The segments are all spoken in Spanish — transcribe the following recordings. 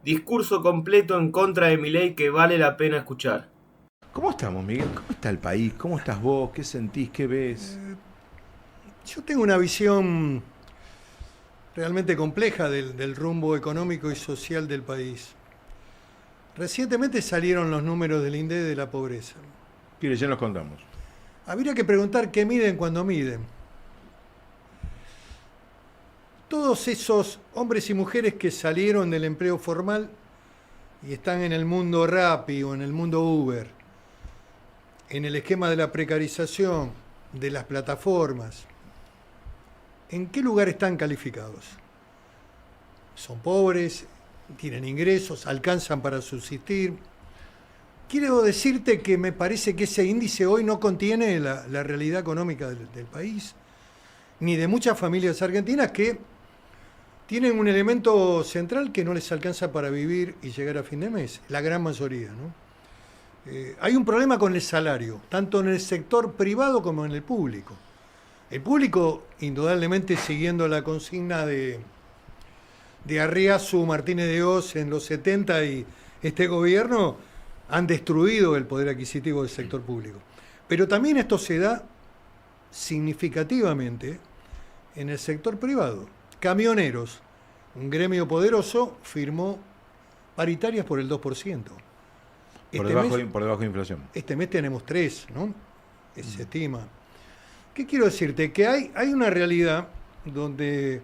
Discurso completo en contra de Milei que vale la pena escuchar. ¿Cómo estamos, Miguel? ¿Cómo está el país? ¿Cómo estás vos? ¿Qué sentís? ¿Qué ves? Yo tengo una visión realmente compleja del rumbo económico y social del país. Recientemente salieron los números del INDEC de la pobreza. Quiere, ya nos contamos. Habría que preguntar qué miden cuando miden. Todos esos hombres y mujeres que salieron del empleo formal y están en el mundo Rappi o en el mundo Uber, en el esquema de la precarización, de las plataformas, ¿en qué lugar están calificados? Son pobres, tienen ingresos, alcanzan para subsistir. Quiero decirte que me parece que ese índice hoy no contiene la realidad económica del país, ni de muchas familias argentinas que tienen un elemento central que no les alcanza para vivir y llegar a fin de mes, la gran mayoría, ¿no? Hay un problema con el salario, tanto en el sector privado como en el público. El público, indudablemente, siguiendo la consigna de Arriazu, Martínez de Oz en los 70 y este gobierno, han destruido el poder adquisitivo del sector público. Pero también esto se da significativamente en el sector privado. Camioneros, un gremio poderoso, firmó paritarias por el 2%. Por debajo de inflación. Este mes tenemos 3, ¿no? Se estima. ¿Qué quiero decirte? Que hay una realidad donde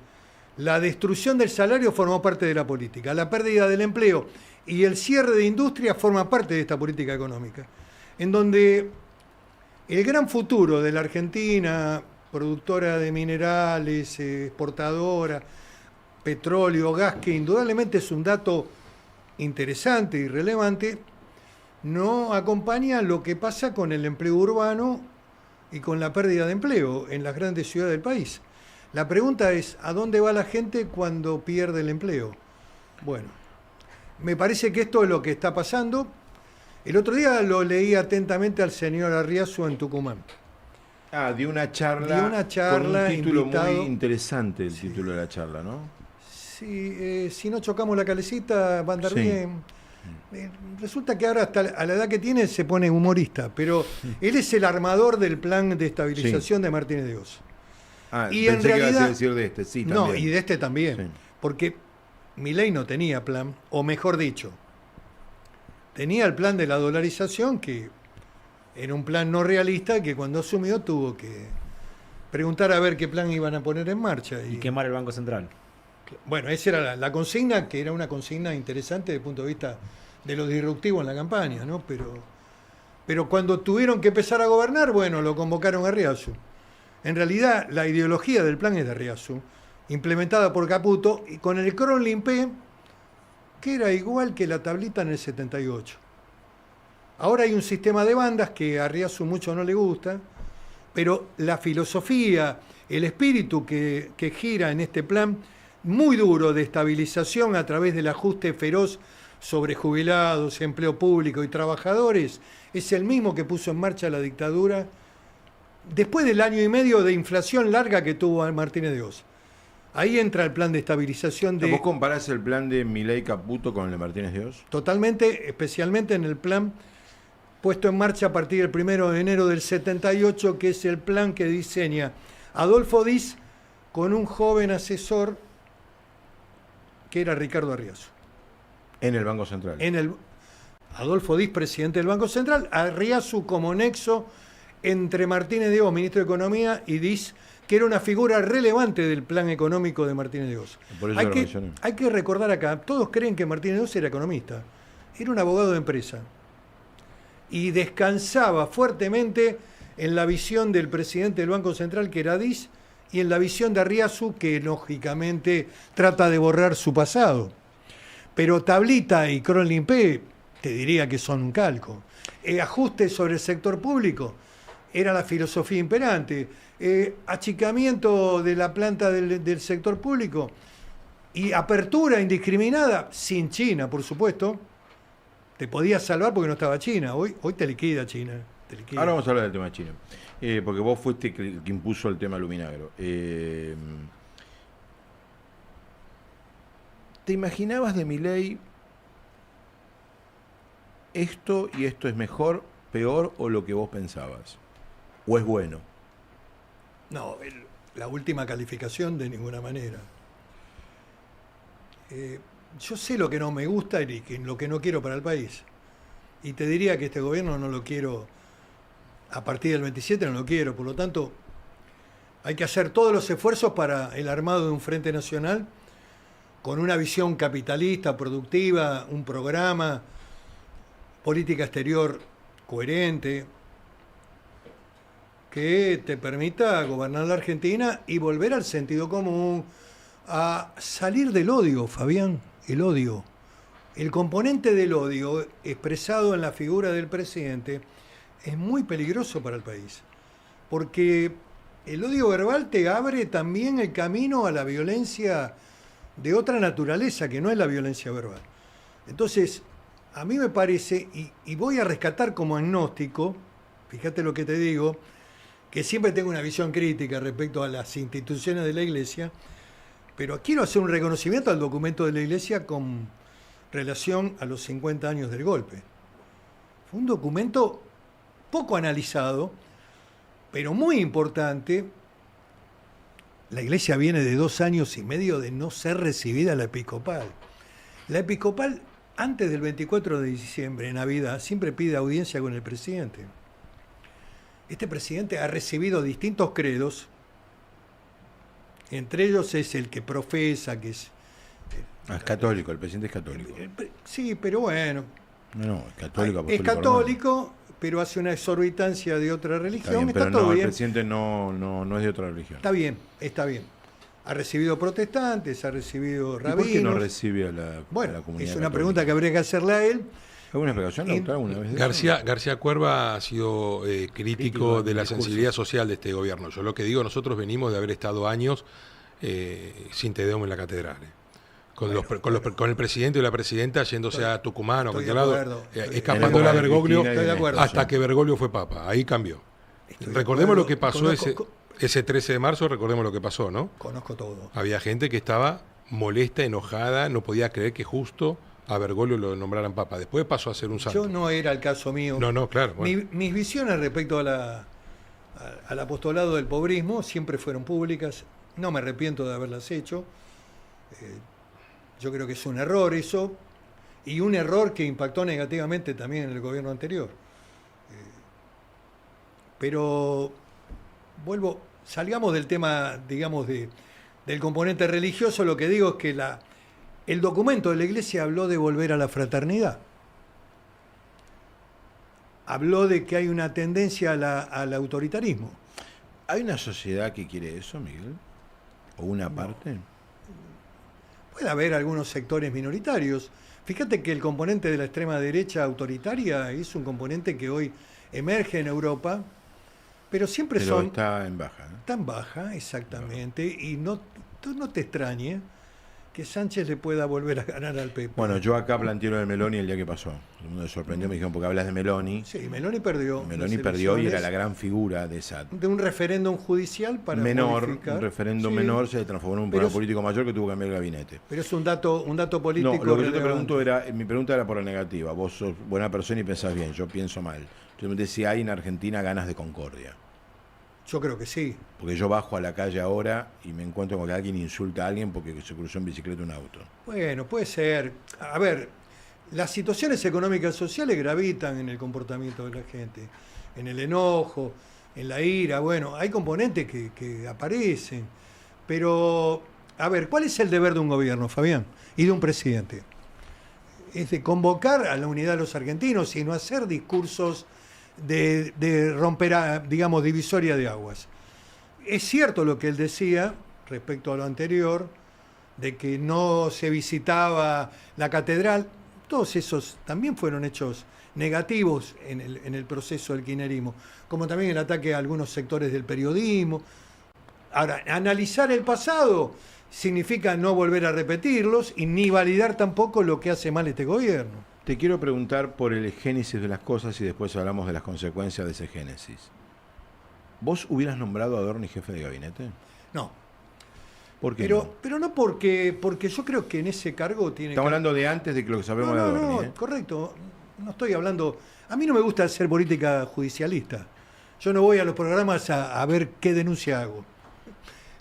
la destrucción del salario forma parte de la política, la pérdida del empleo y el cierre de industria forma parte de esta política económica, en donde el gran futuro de la Argentina, productora de minerales, exportadora, petróleo, gas, que indudablemente es un dato interesante y relevante, no acompaña lo que pasa con el empleo urbano y con la pérdida de empleo en las grandes ciudades del país. La pregunta es, ¿a dónde va la gente cuando pierde el empleo? Bueno, me parece que esto es lo que está pasando. El otro día lo leí atentamente al señor Arriazu en Tucumán. Dio una charla con un título invitado, muy interesante, el título de la charla, ¿no? Sí, si no chocamos la calecita va a andar bien. Resulta que ahora hasta a la edad que tiene se pone humorista, pero él es el armador del plan de estabilización de Martínez de Oz. Y en realidad, que ibas a decir de este, sí, también. No, y de este también, porque Milei no tenía plan, o mejor dicho, tenía el plan de la dolarización, que era un plan no realista, que cuando asumió tuvo que preguntar a ver qué plan iban a poner en marcha. Y quemar el Banco Central. Bueno, esa era la consigna, que era una consigna interesante desde el punto de vista de lo disruptivo en la campaña, ¿no? Pero cuando tuvieron que empezar a gobernar, bueno, lo convocaron a Arriazu. En realidad, la ideología del plan es de Arriazu, implementada por Caputo, y con el Cron-Limpé, que era igual que la tablita en el 78. Ahora hay un sistema de bandas que a Arriazu mucho no le gusta, pero la filosofía, el espíritu que gira en este plan, muy duro de estabilización a través del ajuste feroz sobre jubilados, empleo público y trabajadores, es el mismo que puso en marcha la dictadura después del año y medio de inflación larga que tuvo Martínez de Oz. Ahí entra el plan de estabilización de... ¿Vos comparás el plan de Milei Caputo con el de Martínez de Oz? Totalmente, especialmente en el plan puesto en marcha a partir del 1 de enero del 78, que es el plan que diseña Adolfo Diz con un joven asesor que era Ricardo Arriazu. En el Banco Central. Adolfo Diz, presidente del Banco Central, Arriazu como nexo entre Martínez de Oz, ministro de Economía, y Diz, que era una figura relevante del plan económico de Martínez de Oz. Por eso hay que recordar acá, todos creen que Martínez de Oz era economista, era un abogado de empresa, y descansaba fuertemente en la visión del presidente del Banco Central, que era Diz, y en la visión de Arriazu, que lógicamente trata de borrar su pasado. Pero Tablita y Cron-Limpé, te diría que son un calco. Ajustes sobre el sector público, era la filosofía imperante. Achicamiento de la planta del sector público y apertura indiscriminada, sin China, por supuesto. Te podías salvar porque no estaba China. Hoy te liquida China. Ahora vamos a hablar del tema de China. Porque vos fuiste el que impuso el tema Luminagro. ¿Te imaginabas de Milei esto y esto es mejor, peor o lo que vos pensabas? ¿O es bueno? No, la última calificación de ninguna manera. Yo sé lo que no me gusta y lo que no quiero para el país. Y te diría que este gobierno no lo quiero, a partir del 27 no lo quiero. Por lo tanto, hay que hacer todos los esfuerzos para el armado de un Frente Nacional con una visión capitalista, productiva, un programa, política exterior coherente, que te permita gobernar la Argentina y volver al sentido común, a salir del odio, Fabián, el odio. El componente del odio expresado en la figura del presidente es muy peligroso para el país, porque el odio verbal te abre también el camino a la violencia de otra naturaleza, que no es la violencia verbal. Entonces, a mí me parece, y voy a rescatar como agnóstico, fíjate lo que te digo, que siempre tengo una visión crítica respecto a las instituciones de la Iglesia, pero quiero hacer un reconocimiento al documento de la Iglesia con relación a los 50 años del golpe. Fue un documento poco analizado, pero muy importante. La Iglesia viene de 2 años y medio de no ser recibida la episcopal. La episcopal, antes del 24 de diciembre, Navidad, siempre pide audiencia con el presidente. Este presidente ha recibido distintos credos, entre ellos es el que profesa, que es... Es católico, el presidente es católico. Sí, pero bueno. No, es católico. Es católico, pero hace una exorbitancia de otra religión. Está todo bien. El presidente no es de otra religión. Está bien. Ha recibido protestantes, ha recibido rabinos. ¿Y por qué no recibe a la comunidad es una católica? pregunta que habría que hacerle a él. ¿Alguna explicación, doctor, alguna vez? García Cuerva ha sido crítico de la sensibilidad social de este gobierno. Yo lo que digo, nosotros venimos de haber estado años sin Te Deum en la catedral. Con el presidente y la presidenta yéndose a Tucumán o a cualquier lado, escapando a Bergoglio hasta que Bergoglio fue papa. Ahí cambió. Recordemos lo que pasó ese 13 de marzo, recordemos lo que pasó, ¿no? Conozco todo. Había gente que estaba molesta, enojada, no podía creer que justo a Bergoglio lo nombraran papa. Después pasó a ser un santo. Yo no era el caso mío. No, claro. Bueno. Mis visiones respecto al apostolado del pobrismo siempre fueron públicas. No me arrepiento de haberlas hecho. Yo creo que es un error eso, y un error que impactó negativamente también en el gobierno anterior. Pero salgamos del tema, digamos, del componente religioso. Lo que digo es que el documento de la Iglesia habló de volver a la fraternidad. Habló de que hay una tendencia al autoritarismo. ¿Hay una sociedad que quiere eso, Miguel? ¿O una parte? Puede haber algunos sectores minoritarios. Fíjate que el componente de la extrema derecha autoritaria es un componente que hoy emerge en Europa, pero está en baja. Está en baja, exactamente, y no te extrañe que Sánchez le pueda volver a ganar al PP. Bueno, yo acá planteé lo de Meloni el día que pasó. Todo el mundo me sorprendió, me dijeron, porque hablas de Meloni. Sí, Meloni perdió. Meloni perdió y era la gran figura de un referéndum judicial para modificar. Un referéndum menor se transformó en un problema político mayor que tuvo que cambiar el gabinete. Pero es un dato político. No, lo que yo te pregunto mi pregunta era por la negativa. Vos sos buena persona y pensás bien, yo pienso mal. Yo te pregunté si hay en Argentina ganas de concordia. Yo creo que sí. Porque yo bajo a la calle ahora y me encuentro con que alguien insulta a alguien porque se cruzó en bicicleta un auto. Bueno, puede ser. A ver, las situaciones económicas y sociales gravitan en el comportamiento de la gente, en el enojo, en la ira. Bueno, hay componentes que aparecen. Pero, a ver, ¿cuál es el deber de un gobierno, Fabián? Y de un presidente. Es de convocar a la unidad de los argentinos y no hacer discursos de romper, digamos, divisoria de aguas. Es cierto lo que él decía respecto a lo anterior, de que no se visitaba la catedral. Todos esos también fueron hechos negativos en el proceso del kirchnerismo, como también el ataque a algunos sectores del periodismo. Ahora, analizar el pasado significa no volver a repetirlos y ni validar tampoco lo que hace mal este gobierno. Te quiero preguntar por el génesis de las cosas y después hablamos de las consecuencias de ese génesis. ¿Vos hubieras nombrado a Adorni jefe de gabinete? No. ¿Por qué no? Pero no porque yo creo que en ese cargo tiene... Estamos hablando de antes de que lo que sabemos de Adorni. Correcto. no estoy hablando... A mí no me gusta hacer política judicialista. Yo no voy a los programas a ver qué denuncia hago.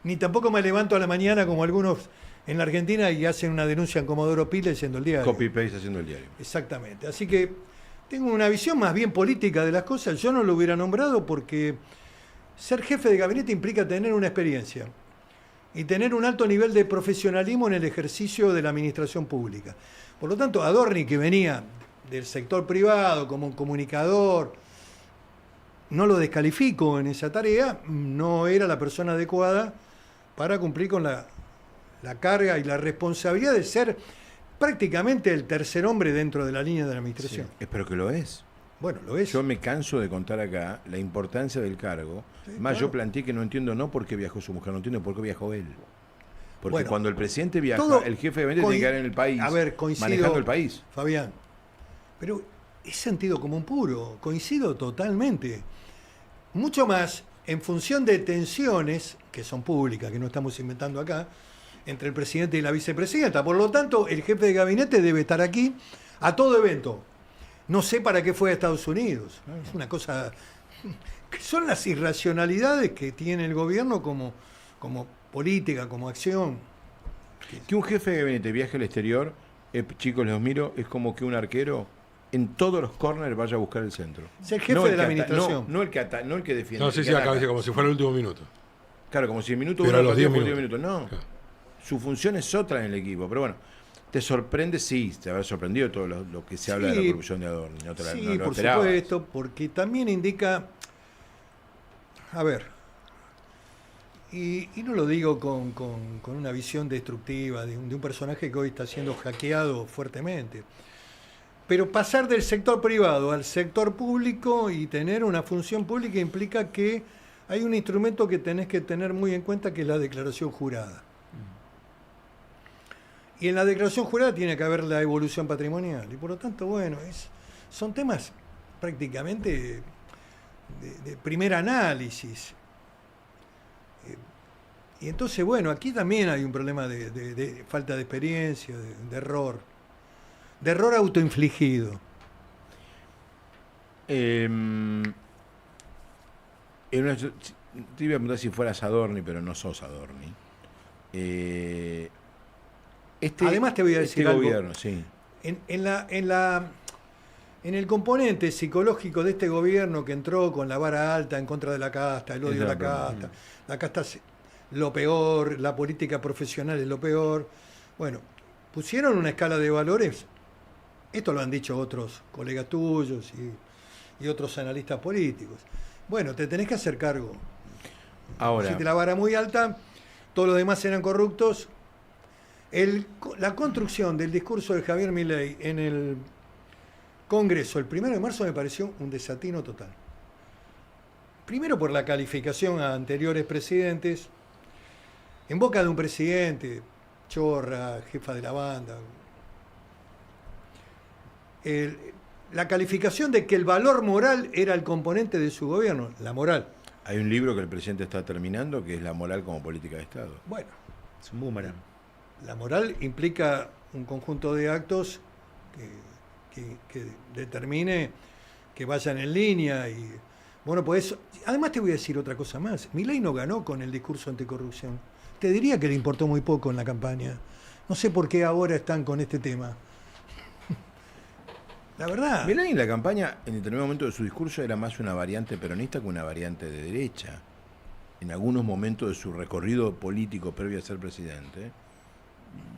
Ni tampoco me levanto a la mañana como algunos en la Argentina y hacen una denuncia en Comodoro Pi leyendo el diario. Copy-paste haciendo el diario. Exactamente. Así que tengo una visión más bien política de las cosas. Yo no lo hubiera nombrado porque ser jefe de gabinete implica tener una experiencia y tener un alto nivel de profesionalismo en el ejercicio de la administración pública. Por lo tanto, Adorni, que venía del sector privado como un comunicador, no lo descalifico en esa tarea, no era la persona adecuada para cumplir con la carga y la responsabilidad de ser prácticamente el tercer hombre dentro de la línea de la administración. Sí, espero que lo es. Bueno, lo es. Yo me canso de contar acá la importancia del cargo. Sí, Más claro. yo planteé que no entiendo no por qué viajó su mujer, no entiendo por qué viajó él. Porque Bueno, cuando el presidente viaja, todo el jefe de gabinete tiene que quedar en el país, A ver, coincido, manejando el país. Fabián, pero es sentido común puro, coincido totalmente. Mucho más en función de tensiones, que son públicas, que no estamos inventando acá, entre el presidente y la vicepresidenta. Por lo tanto, el jefe de gabinete debe estar aquí a todo evento. No sé para qué fue a Estados Unidos. ¿No? Es una cosa... que son las irracionalidades que tiene el gobierno como política, como acción. Que un jefe de gabinete viaje al exterior, chicos, les miro, es como que un arquero en todos los corners vaya a buscar el centro. Es el jefe de la administración. No el que defiende. No, sí, el que sí, acá ataca. dice como si fuera el último minuto. Claro, como si el minuto Pero a uno los 10 partido minutos. fue 10 minutos. No, Claro. su función es otra en el equipo. Pero bueno, te sorprende, sí, te habrá sorprendido todo lo que se habla de la Sí, corrupción de Adorni. No, sí, no lo por esperabas. supuesto, porque también indica... A ver, y no lo digo con una visión destructiva de un personaje que hoy está siendo hackeado fuertemente, pero pasar del sector privado al sector público y tener una función pública implica que hay un instrumento que tenés que tener muy en cuenta, que es la declaración jurada. Y en la declaración jurada tiene que haber la evolución patrimonial. Y por lo tanto, bueno, son temas prácticamente de primer análisis. Y entonces, bueno, aquí también hay un problema de falta de experiencia, de error. De error autoinfligido. Te iba a preguntar si fueras Adorni, pero no sos Adorni. Además te voy a decir algo. Gobierno, sí. En el componente psicológico de este gobierno que entró con la vara alta en contra de la casta, el odio a la casta es lo peor, la política profesional es lo peor. Bueno, pusieron una escala de valores, esto lo han dicho otros colegas tuyos y otros analistas políticos. Bueno, te tenés que hacer cargo. Ahora, Si te la vara muy alta, todos los demás eran corruptos. La construcción del discurso de Javier Milei en el Congreso el 1 de marzo me pareció un desatino total. Primero por la calificación a anteriores presidentes, en boca de un presidente, chorra, jefa de la banda. La calificación de que el valor moral era el componente de su gobierno, la moral. hay un libro que el presidente está terminando, que es La moral como política de Estado. Bueno, Es un boomerang. la moral implica un conjunto de actos que determine que vayan en línea y bueno, pues además te voy a decir otra cosa más. Milei no ganó con el discurso anticorrupción. Te diría que le importó muy poco en la campaña. No sé por qué ahora están con este tema. La verdad. Milei en la campaña, en determinado momento de su discurso, era más una variante peronista que una variante de derecha. En algunos momentos de su recorrido político previo a ser presidente.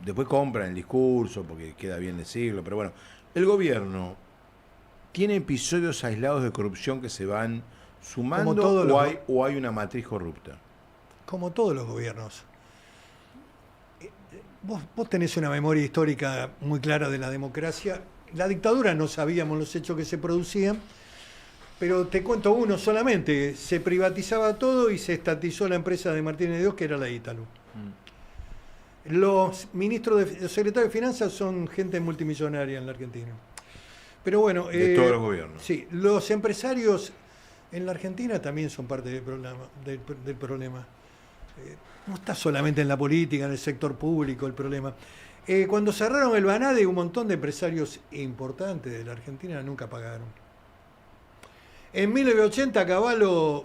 Después compran el discurso porque queda bien decirlo, pero bueno, el gobierno tiene episodios aislados de corrupción que se van sumando o hay una matriz corrupta. Como todos los gobiernos. Vos tenés una memoria histórica muy clara de la democracia. La dictadura no sabíamos los hechos que se producían, pero te cuento uno solamente. Se privatizaba todo y se estatizó la empresa de Martínez de Dios, que era la Ítalo. Los los secretarios de Finanzas son gente multimillonaria en la Argentina. Pero bueno, De todos los gobiernos. Sí, los empresarios en la Argentina también son parte del problema. No está solamente en la política, en el sector público el problema. Cuando cerraron el Banade, un montón de empresarios importantes de la Argentina nunca pagaron. En 1980, Cavallo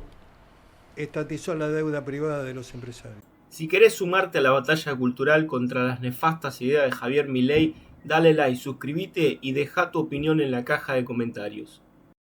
estatizó la deuda privada de los empresarios. Si querés sumarte a la batalla cultural contra las nefastas ideas de Javier Milei, dale like, suscríbete y deja tu opinión en la caja de comentarios.